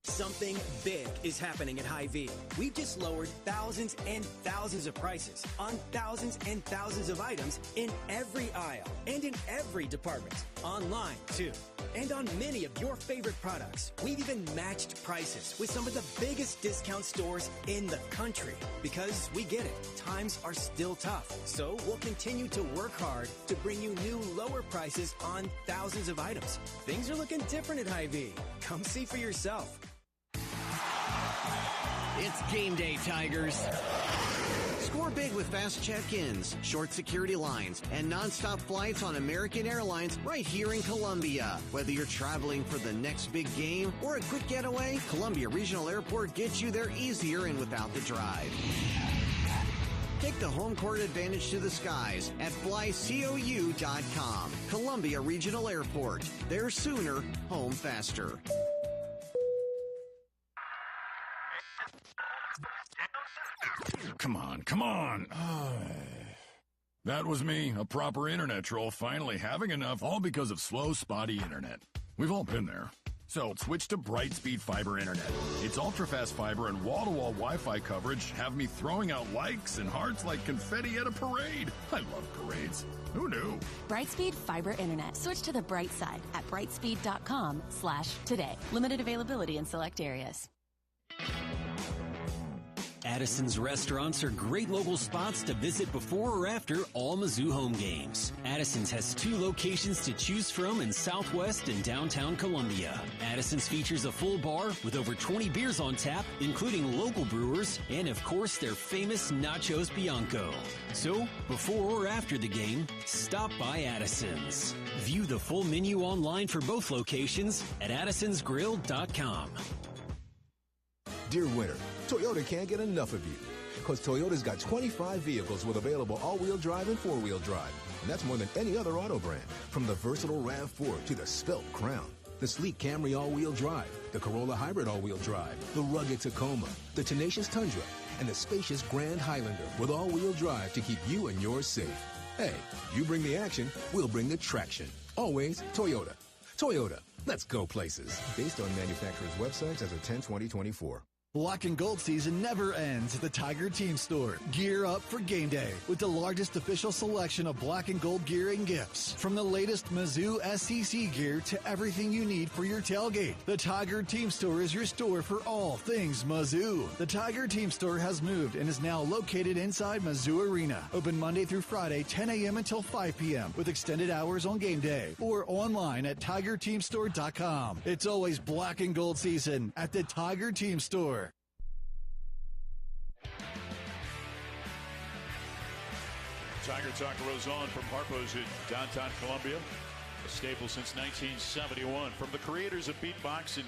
Speaker 19: Something big is happening at Hy-Vee. We've just lowered thousands and thousands of prices on thousands and thousands of items in every aisle and in every department. Online, too. And on many of your favorite products. We've even matched prices with some of the biggest discount stores in the country. Because we get it, times are still tough. So we'll continue to work hard to bring you new lower prices on thousands of items. Things are looking different at Hy-Vee. Come see for yourself.
Speaker 12: It's game day, Tigers. Score big with fast check-ins, short security lines, and nonstop flights on American Airlines right here in Columbia. Whether you're traveling for the next big game or a quick getaway, Columbia Regional Airport gets you there easier and without the drive. Take the home court advantage to the skies at flycou.com. Columbia Regional Airport. There sooner, home faster.
Speaker 10: Come on. That was me, a proper internet troll, finally having enough, all because of slow, spotty internet. We've all been there. So switch to Brightspeed Fiber Internet. Its ultra-fast fiber and wall-to-wall Wi-Fi coverage have me throwing out likes and hearts like confetti at a parade. I love parades. Who knew?
Speaker 11: Brightspeed Fiber Internet. Switch to the bright side at brightspeed.com/today. Limited availability in select areas.
Speaker 5: Addison's restaurants are great local spots to visit before or after all Mizzou home games. Addison's has 2 locations to choose from in Southwest and downtown Columbia. Addison's features a full bar with over 20 beers on tap, including local brewers, and of course their famous Nachos Bianco. So, before or after the game, stop by Addison's. View the full menu online for both locations at addisonsgrill.com.
Speaker 4: Dear winter, Toyota can't get enough of you. Because Toyota's got 25 vehicles with available all-wheel drive and four-wheel drive. And that's more than any other auto brand. From the versatile RAV4 to the Svelte Crown, the sleek Camry all-wheel drive, the Corolla Hybrid all-wheel drive, the rugged Tacoma, the tenacious Tundra, and the spacious Grand Highlander with all-wheel drive to keep you and yours safe. Hey, you bring the action, we'll bring the traction. Always Toyota. Toyota, let's go places. Based on manufacturer's websites as of 10/20/24.
Speaker 9: Black and gold season never ends at the Tiger Team Store. Gear up for game day with the largest official selection of black and gold gear and gifts. From the latest Mizzou SEC gear to everything you need for your tailgate, the Tiger Team Store is your store for all things Mizzou. The Tiger Team Store has moved and is now located inside Mizzou Arena. Open Monday through Friday, 10 a.m. until 5 p.m. with extended hours on game day or online at TigerTeamStore.com. It's always black and gold season at the Tiger Team Store.
Speaker 1: Tiger Talk rolls on from Harpo's in downtown Columbia, a staple since 1971. From the creators of Beatbox and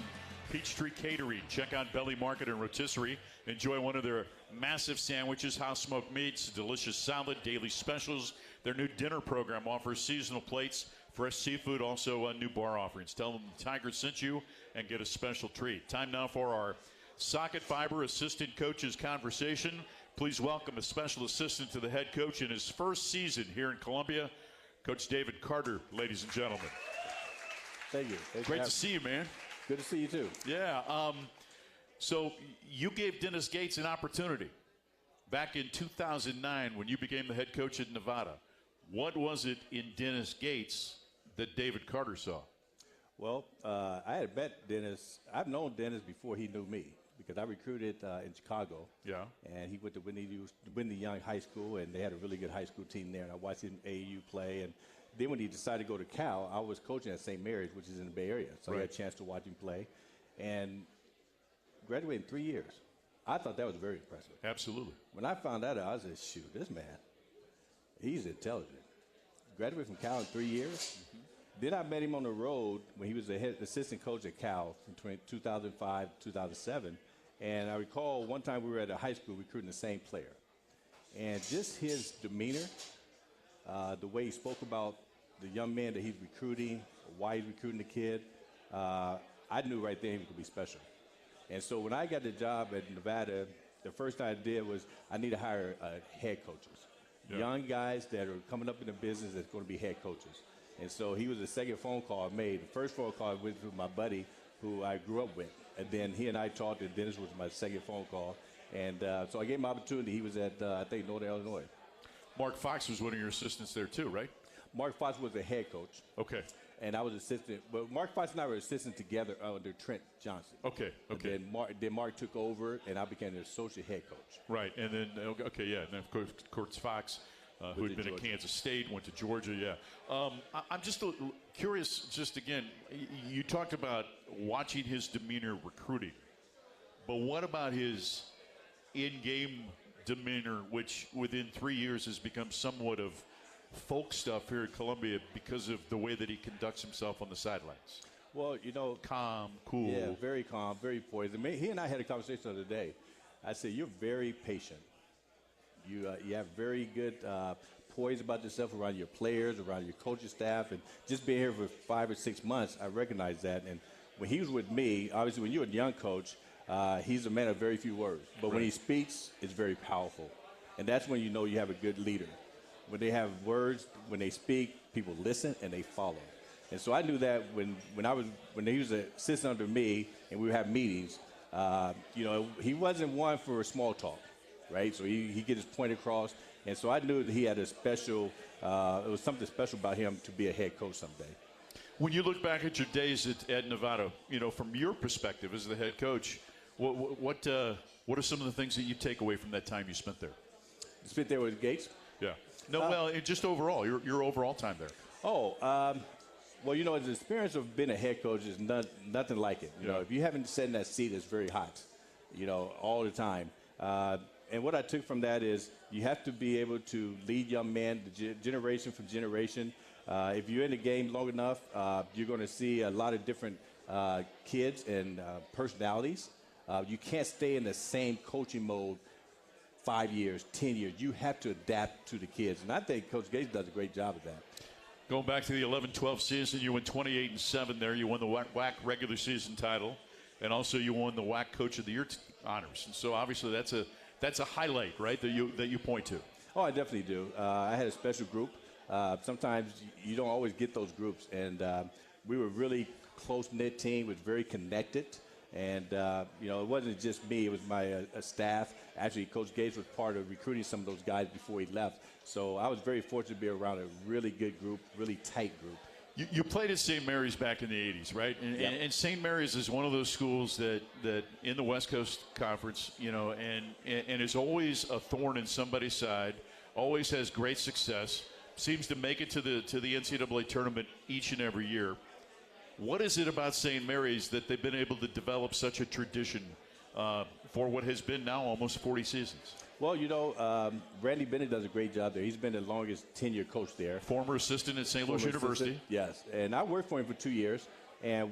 Speaker 1: Peachtree Catering, check out Belly Market and Rotisserie. Enjoy one of their massive sandwiches, house smoked meats, delicious salad, daily specials. Their new dinner program offers seasonal plates, fresh seafood, also new bar offerings. Tell them the Tiger sent you and get a special treat. Time now for our Socket Fiber Assistant Coaches Conversation. Please welcome a special assistant to the head coach in his first season here in Columbia, Coach David Carter, ladies and gentlemen.
Speaker 20: Thank you.
Speaker 1: Great to see you, man.
Speaker 20: Good to see you, too.
Speaker 1: Yeah. So you gave Dennis Gates an opportunity back in 2009 when you became the head coach at Nevada. What was it in Dennis Gates that David Carter saw?
Speaker 20: Well, I had met Dennis. I've known Dennis before he knew me because I recruited in Chicago.
Speaker 1: Yeah.
Speaker 20: And he went to Whitney Young High School, and they had a really good high school team there. And I watched him AAU play. And then when he decided to go to Cal, I was coaching at St. Mary's, which is in the Bay Area. So I had a chance to watch him play. And graduated in 3 years. I thought that was very impressive.
Speaker 1: Absolutely.
Speaker 20: When I found that out, I said, shoot, this man, he's intelligent. Graduated from Cal in 3 years. Mm-hmm. Then I met him on the road when he was the head assistant coach at Cal from 2005 to 2007. And I recall one time we were at a high school recruiting the same player. And just his demeanor, the way he spoke about the young man that he's recruiting, why he's recruiting the kid, I knew right then he could be special. And so when I got the job at Nevada, the first thing I did was I need to hire head coaches. Yeah. Young guys that are coming up in the business that's going to be head coaches. And so he was the second phone call I made. The first phone call I went to my buddy who I grew up with. And then he and I talked, and Dennis was my second phone call. And so I gave him an opportunity. He was at, I think, Northern Illinois.
Speaker 1: Mark Fox was one of your assistants there too, right?
Speaker 20: Mark Fox was the head coach.
Speaker 1: Okay.
Speaker 20: And I was assistant. But Mark Fox and I were assistants together under Trent Johnson.
Speaker 1: Okay.
Speaker 20: And then Mark took over, and I became the associate head coach.
Speaker 1: Right. And then, okay, yeah. And then, of course, Fox, who had been at Kansas State, went to Georgia, yeah. I'm just curious, just again, you talked about watching his demeanor recruiting. But what about his in-game demeanor, which within 3 years has become somewhat of folk stuff here at Columbia because of the way that he conducts himself on the sidelines?
Speaker 20: Well, you know.
Speaker 1: Calm, cool.
Speaker 20: Yeah, very calm, very poised. He and I had a conversation the other day. I said, you're very patient. You have very good poise about yourself around your players, around your coaching staff, and just being here for 5 or 6 months, I recognize that. And when he was with me, obviously when you're a young coach, he's a man of very few words. But when he speaks, it's very powerful. And that's when you know you have a good leader. When they have words, when they speak, people listen and they follow. And so I knew that when he was an assistant under me and we would have meetings, he wasn't one for small talk. Right, so he get his point across, and so I knew that he had a special. It was something special about him to be a head coach someday.
Speaker 1: When you look back at your days at Nevada, from your perspective as the head coach, what are some of the things that you take away from that time you spent there?
Speaker 20: You spent there with Gates?
Speaker 1: Yeah. No, just overall, your overall time there.
Speaker 20: Well, the experience of being a head coach is nothing like it. You know, if you haven't sat in that seat, it's very hot. All the time. And what I took from that is you have to be able to lead young men generation from generation. If you're in the game long enough, you're going to see a lot of different kids and personalities. You can't stay in the same coaching mode 5 years, 10 years. You have to adapt to the kids. And I think Coach Gates does a great job of that.
Speaker 1: Going back to the 11-12 season, you went 28-7 there. You won the WAC regular season title, and also you won the WAC Coach of the Year honors. And so obviously that's a highlight, right, that you point to.
Speaker 20: Oh, I definitely do. I had a special group. Sometimes you don't always get those groups. And we were a really close-knit team, was very connected. And, it wasn't just me. It was my staff. Actually, Coach Gates was part of recruiting some of those guys before he left. So I was very fortunate to be around a really good group, really tight group.
Speaker 1: You played at St. Mary's back in the 80s, right? And St. Mary's is one of those schools that in the West Coast Conference, and is always a thorn in somebody's side, always has great success, seems to make it to the NCAA tournament each and every year. What is it about St. Mary's that they've been able to develop such a tradition for what has been now almost 40 seasons?
Speaker 20: Well, Randy Bennett does a great job there. He's been the longest tenured coach there.
Speaker 1: Former assistant at St. Louis University.
Speaker 20: Yes, and I worked for him for 2 years, and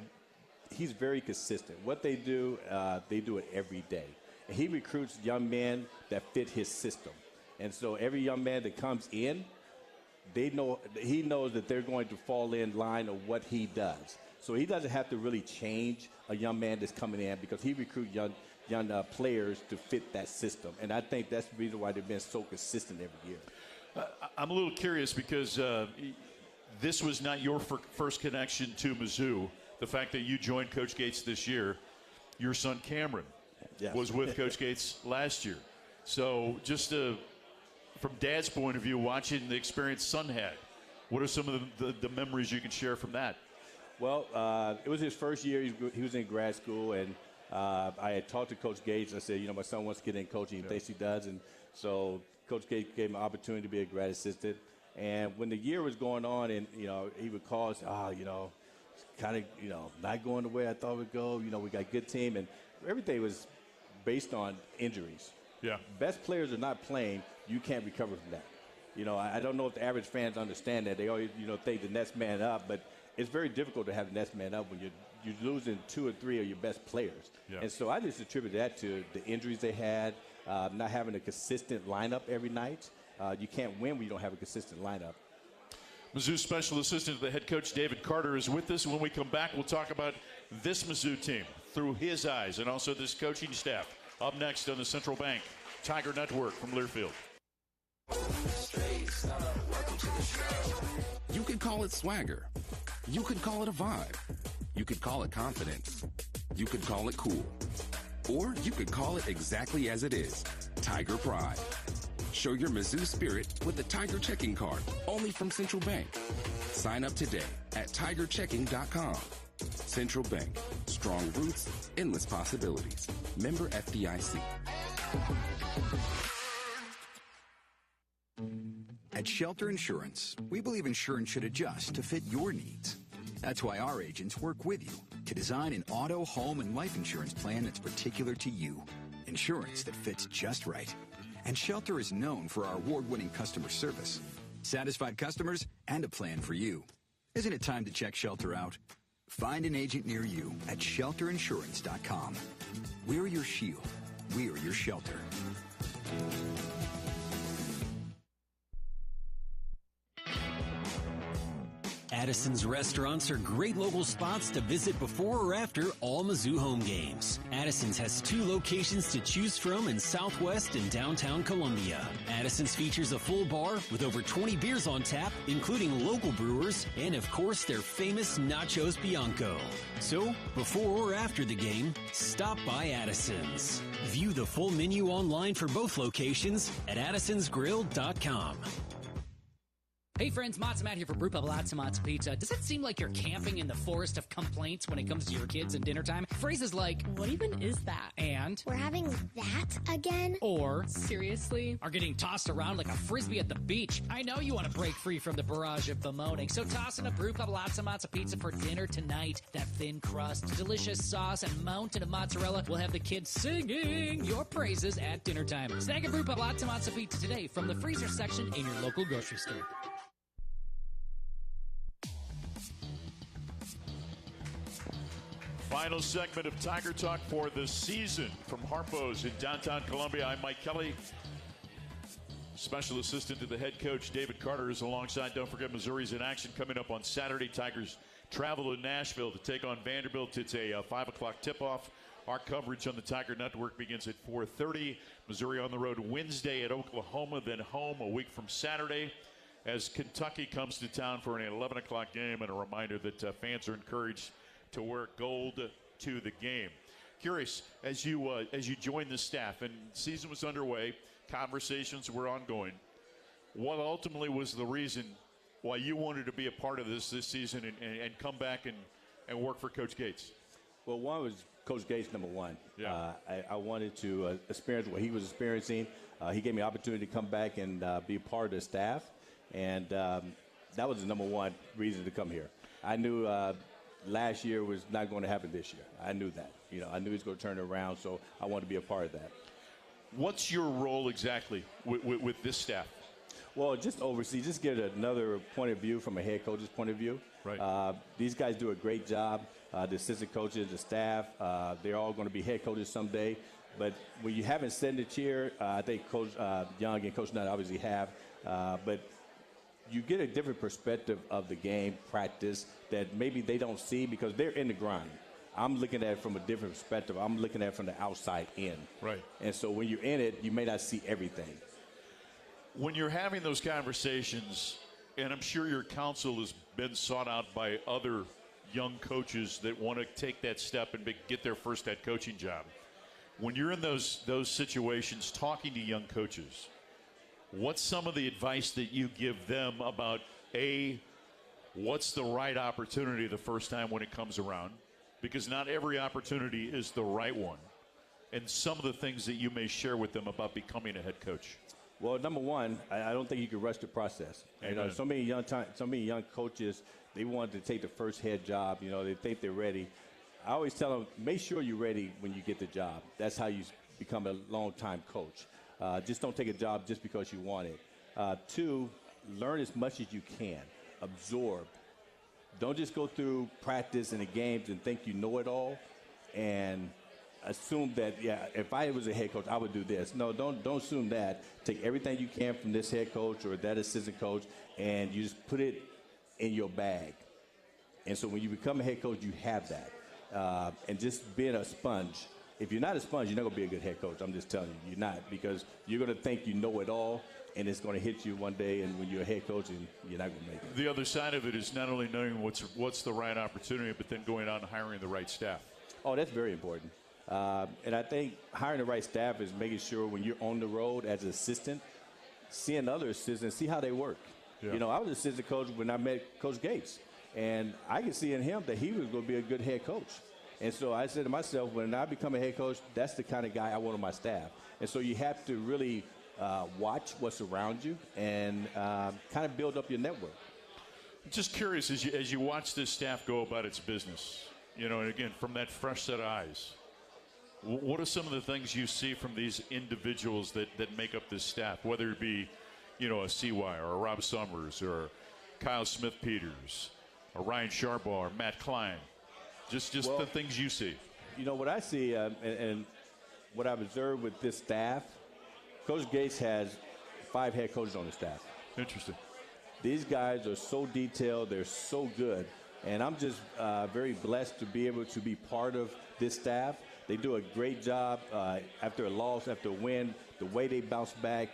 Speaker 20: he's very consistent. What they do it every day. And he recruits young men that fit his system. And so every young man that comes in, he knows that they're going to fall in line of what he does. So he doesn't have to really change a young man that's coming in because he recruits young players to fit that system. And I think that's the reason why they've been so consistent every year.
Speaker 1: I'm a little curious because this was not your first connection to Mizzou. The fact that you joined Coach Gates this year, your son Cameron
Speaker 20: Yes.
Speaker 1: was with Coach Gates last year. So just from Dad's point of view, watching the experience son had, what are some of the memories you can share from that?
Speaker 20: Well, it was his first year. He was in grad school, and I had talked to Coach Gates. I said, my son wants to get in coaching. He thinks he does. And so Coach Gates gave him an opportunity to be a grad assistant. And when the year was going on, and, he would call us, kind of, not going the way I thought it would go. We got a good team. And everything was based on injuries.
Speaker 1: Yeah.
Speaker 20: Best players are not playing. You can't recover from that. I don't know if the average fans understand that. They always, think the next man up. But it's very difficult to have the next man up when you're losing 2 or 3 of your best players.
Speaker 1: Yeah.
Speaker 20: And so I just attribute that to the injuries they had, not having a consistent lineup every night. You can't win when you don't have a consistent lineup.
Speaker 1: Mizzou Special Assistant to the head coach, David Carter, is with us. When we come back, we'll talk about this Mizzou team through his eyes and also this coaching staff. Up next on the Central Bank Tiger Network from Learfield.
Speaker 6: You could call it swagger. You could call it a vibe. You could call it confidence. You could call it cool. Or you could call it exactly as it is, Tiger Pride. Show your Mizzou spirit with the Tiger Checking Card, only from Central Bank. Sign up today at tigerchecking.com. Central Bank. Strong roots, endless possibilities. Member FDIC.
Speaker 3: At Shelter Insurance, we believe insurance should adjust to fit your needs. That's why our agents work with you to design an auto, home, and life insurance plan that's particular to you. Insurance that fits just right. And Shelter is known for our award-winning customer service, satisfied customers, and a plan for you. Isn't it time to check Shelter out? Find an agent near you at shelterinsurance.com. We're your shield. We're your shelter.
Speaker 5: Addison's restaurants are great local spots to visit before or after all Mizzou home games. Addison's has 2 locations to choose from in Southwest and downtown Columbia. Addison's features a full bar with over 20 beers on tap, including local brewers, and of course their famous Nachos Bianco. So, before or after the game, stop by Addison's. View the full menu online for both locations at addisonsgrill.com.
Speaker 8: Hey friends, Matzo Matt here for Brew Pub Lots of Matzo Pizza. Does it seem like you're camping in the forest of complaints when it comes to your kids and dinner time? Phrases like, what even is that? And,
Speaker 21: we're having that again?
Speaker 8: Or,
Speaker 21: seriously?
Speaker 8: Are getting tossed around like a frisbee at the beach. I know you want to break free from the barrage of bemoaning, so toss in a Brew Pub Lots of Matzo Pizza for dinner tonight. That thin crust, delicious sauce, and mountain of mozzarella will have the kids singing your praises at dinner time. Snag a Brew Pub Lots of Matzo Pizza today from the freezer section in your local grocery store.
Speaker 1: Final segment of Tiger Talk for the season from Harpo's in downtown Columbia. I'm Mike Kelly. Special assistant to the head coach, David Carter, is alongside. Don't forget, Missouri's in action coming up on Saturday. Tigers travel to Nashville to take on Vanderbilt. It's a 5 o'clock tip-off. Our coverage on the Tiger Network begins at 4:30. Missouri on the road Wednesday at Oklahoma, then home a week from Saturday as Kentucky comes to town for an 11 o'clock game. And a reminder that fans are encouraged to wear gold to the game. Curious, as you joined the staff and season was underway, conversations were ongoing, what ultimately was the reason why you wanted to be a part of this season and come back and work for Coach Gates?
Speaker 20: Well, one was Coach Gates, number one.
Speaker 1: Yeah.
Speaker 20: I wanted to experience what he was experiencing. He gave me the opportunity to come back and be a part of the staff, and that was the number one reason to come here. I knew last year was not going to happen this year. I knew that. I knew he was going to turn it around, so I wanted to be a part of that.
Speaker 1: What's your role exactly with this staff?
Speaker 20: Well, just oversee, just get another point of view from a head coach's point of view.
Speaker 1: Right.
Speaker 20: These guys do a great job. The assistant coaches, the staff, they're all going to be head coaches someday. But when you haven't sat in the chair, I think Coach Young and Coach Nutt obviously have, but you get a different perspective of the game, practice, that maybe they don't see because they're in the grind. I'm looking at it from a different perspective. I'm looking at it from the outside in.
Speaker 1: Right.
Speaker 20: And so when you're in it, you may not see everything.
Speaker 1: When you're having those conversations, and I'm sure your counsel has been sought out by other young coaches that want to take that step and get their first head coaching job, when you're in those situations talking to young coaches, what's some of the advice that you give them about, what's the right opportunity the first time when it comes around? Because not every opportunity is the right one. And some of the things that you may share with them about becoming a head coach.
Speaker 20: Well, number one, I don't think you can rush the process. You know, so many young coaches, they want to take the first head job. You know, they think they're ready. I always tell them, make sure you're ready when you get the job. That's how you become a long-time coach. Just don't take a job just because you want it. 2, learn as much as you can. Absorb. Don't just go through practice and the games and think you know it all and assume that, if I was a head coach, I would do this. No, don't assume that. Take everything you can from this head coach or that assistant coach, and you just put it in your bag. And so when you become a head coach, you have that. And just being a sponge. If you're not a sponge, you're not going to be a good head coach. I'm just telling you, you're not, because you're going to think you know it all, and it's going to hit you one day, and when you're a head coach, and you're not going to make it.
Speaker 1: The other side of it is not only knowing what's the right opportunity, but then going out and hiring the right staff.
Speaker 20: Oh, that's very important. And I think hiring the right staff is making sure when you're on the road as an assistant, seeing other assistants, see how they work. Yeah. You know, I was an assistant coach when I met Coach Gates, and I could see in him that he was going to be a good head coach. And so I said to myself, when I become a head coach, that's the kind of guy I want on my staff. And so you have to really watch what's around you and kind of build up your network.
Speaker 1: Just curious, as you watch this staff go about its business, you know, and again, from that fresh set of eyes, what are some of the things you see from these individuals that make up this staff, whether it be, you know, a CY or a Rob Summers or Kyle Smith-Peters or Ryan Sharbaugh or Matt Klein? Just the things you see.
Speaker 20: You know, what I see and what I've observed with this staff, Coach Gates has 5 head coaches on the staff.
Speaker 1: Interesting.
Speaker 20: These guys are so detailed. They're so good. And I'm just very blessed to be able to be part of this staff. They do a great job after a loss, after a win, the way they bounce back,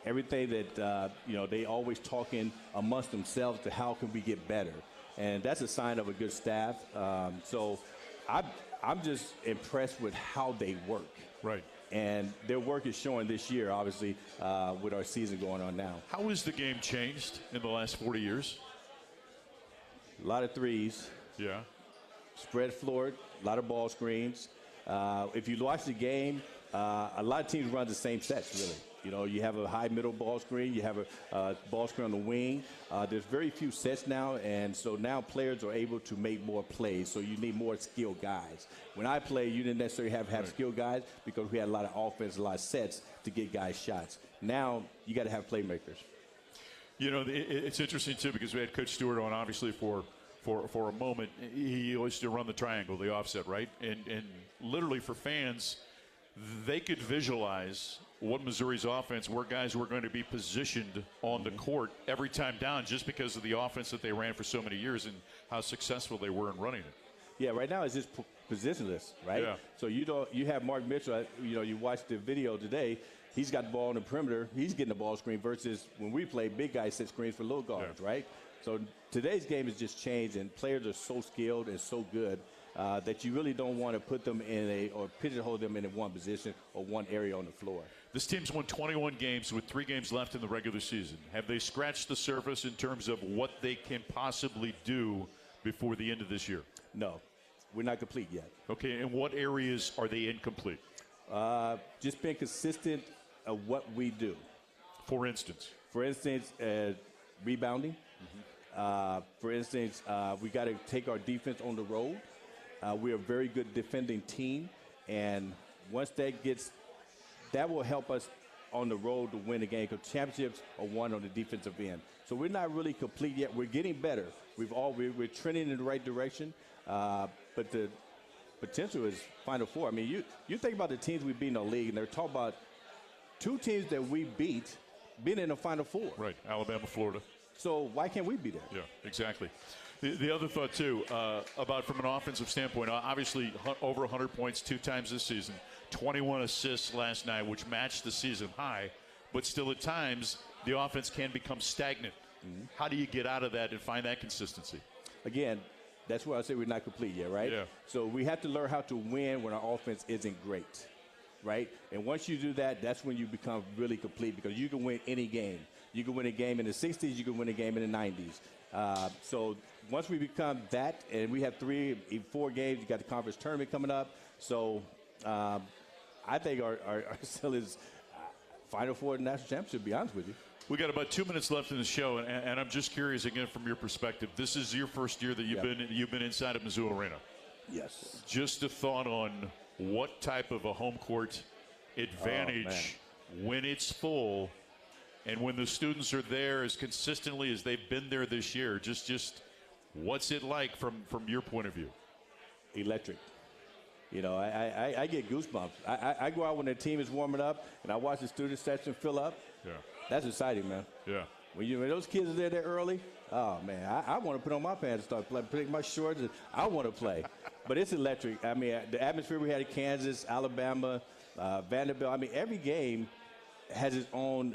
Speaker 20: everything that, you know, they always talking amongst themselves to how can we get better. And that's a sign of a good staff. So I'm just impressed with how they work.
Speaker 1: Right.
Speaker 20: And their work is showing this year, obviously, with our season going on now.
Speaker 1: How has the game changed in the last 40 years?
Speaker 20: A lot of threes.
Speaker 1: Yeah.
Speaker 20: Spread floor, a lot of ball screens. If you watch the game, a lot of teams run the same sets, really. You know, you have a high middle ball screen. You have a ball screen on the wing. There's very few sets now, and so now players are able to make more plays, so you need more skilled guys. When I played, you didn't necessarily have skilled guys because we had a lot of offense, a lot of sets to get guys shots. Now you got to have playmakers.
Speaker 1: You know, it's interesting, too, because we had Coach Stewart on, obviously, for a moment. He used to run the triangle, the offset, right? And literally for fans, they could visualize what Missouri's offense, where guys were going to be positioned on the court every time down just because of the offense that they ran for so many years and how successful they were in running it.
Speaker 20: Yeah, right now it's just positionless, right?
Speaker 1: Yeah.
Speaker 20: So you have Mark Mitchell, you know, you watched the video today. He's got the ball on the perimeter. He's getting the ball screen versus when we play, big guys set screens for little guards, right? So today's game has just changed, and players are so skilled and so good that you really don't want to put them or pigeonhole them in one position or one area on the floor.
Speaker 1: This team's won 21 games with 3 games left in the regular season. Have they scratched the surface in terms of what they can possibly do before the end of this year?
Speaker 20: No, we're not complete yet.
Speaker 1: Okay, and what areas are they incomplete?
Speaker 20: Just being consistent of what we do.
Speaker 1: For instance?
Speaker 20: Rebounding. For instance, we got to take our defense on the road. We're a very good defending team, and once that will help us on the road to win the game, because championships are won on the defensive end. So we're not really complete yet. We're getting better. We're trending in the right direction, but the potential is Final Four. I mean, you think about the teams we beat in the league, and they're talking about 2 teams that we beat being in the Final Four.
Speaker 1: Right, Alabama, Florida.
Speaker 20: So why can't we be there?
Speaker 1: Yeah, exactly. The other thought, too, about from an offensive standpoint, obviously over 100 points 2 times this season, 21 assists last night, which matched the season high, but still at times the offense can become stagnant. Mm-hmm. How do you get out of that and find that consistency?
Speaker 20: Again, That's why I say we're not complete yet, right?
Speaker 1: Yeah.
Speaker 20: So we have to learn how to win when our offense isn't great, right? And once you do that, that's when you become really complete because you can win any game. You can win a game in the 60s. You can win a game in the 90s. So once we become that, and we have 4 games, you got the conference tournament coming up. So I think our still is Final Four national championship, to be honest with you.
Speaker 1: We got about 2 minutes left in the show, and I'm just curious again from your perspective. This is your first year that you've been inside of Mizzou Arena.
Speaker 20: Yes.
Speaker 1: Just a thought on what type of a home court advantage when it's full, and when the students are there as consistently as they've been there this year. Just what's it like from your point of view?
Speaker 20: Electric. You know, I get goosebumps. I go out when the team is warming up, and I watch the student section fill up.
Speaker 1: Yeah.
Speaker 20: That's exciting, man.
Speaker 1: Yeah.
Speaker 20: When those kids are there early, oh, man, I want to put on my pants and start playing, put my shorts, and I want to play. But it's electric. I mean, the atmosphere we had at Kansas, Alabama, Vanderbilt, I mean, every game has its own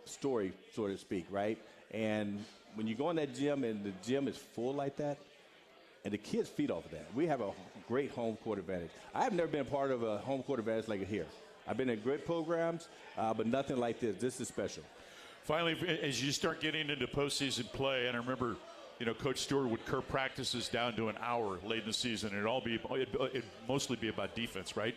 Speaker 20: story, so to speak, right? And when you go in that gym and the gym is full like that, and the kids feed off of that, we have a great home court advantage. I've never been part of a home court advantage like it here. I've been in great programs, but nothing like this. This is special.
Speaker 1: Finally, as you start getting into postseason play, and I remember, Coach Stewart would curb practices down to an hour late in the season, and it'd mostly be about defense, right?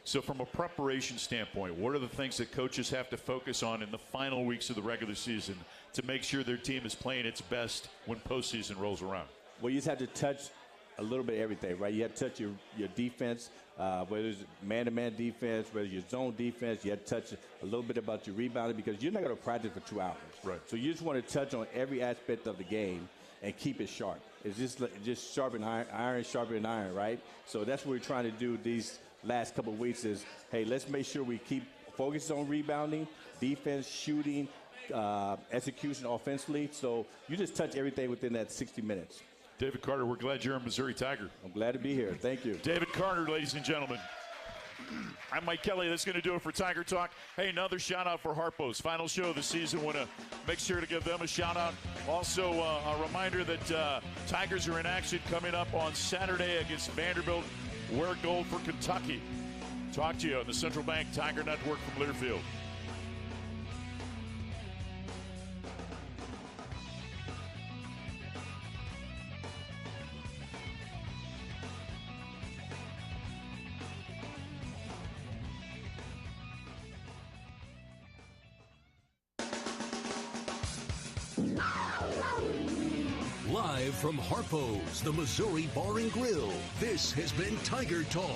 Speaker 1: So from a preparation standpoint, what are the things that coaches have to focus on in the final weeks of the regular season to make sure their team is playing its best when postseason rolls around?
Speaker 20: Well, you just have to touch a little bit of everything, right? You have to touch your defense, whether it's man-to-man defense, whether it's your zone defense. You have to touch a little bit about your rebounding because you're not going to practice for 2 hours.
Speaker 1: Right.
Speaker 20: So you just want to touch on every aspect of the game and keep it sharp. It's just sharpen iron, sharpen iron, right? So that's what we're trying to do these last couple of weeks is, hey, let's make sure we keep focused on rebounding, defense, shooting, execution offensively. So you just touch everything within that 60 minutes.
Speaker 1: David Carter, we're glad you're a Missouri Tiger.
Speaker 20: I'm glad to be here. Thank you.
Speaker 1: David Carter, ladies and gentlemen. I'm Mike Kelly. That's going to do it for Tiger Talk. Hey, another shout-out for Harpo's final show of the season. Want to make sure to give them a shout-out. Also, a reminder that Tigers are in action coming up on Saturday against Vanderbilt. Wear gold for Kentucky. Talk to you on the Central Bank Tiger Network from Learfield.
Speaker 7: Live from Harpo's, the Missouri Bar and Grill, this has been Tiger Talk.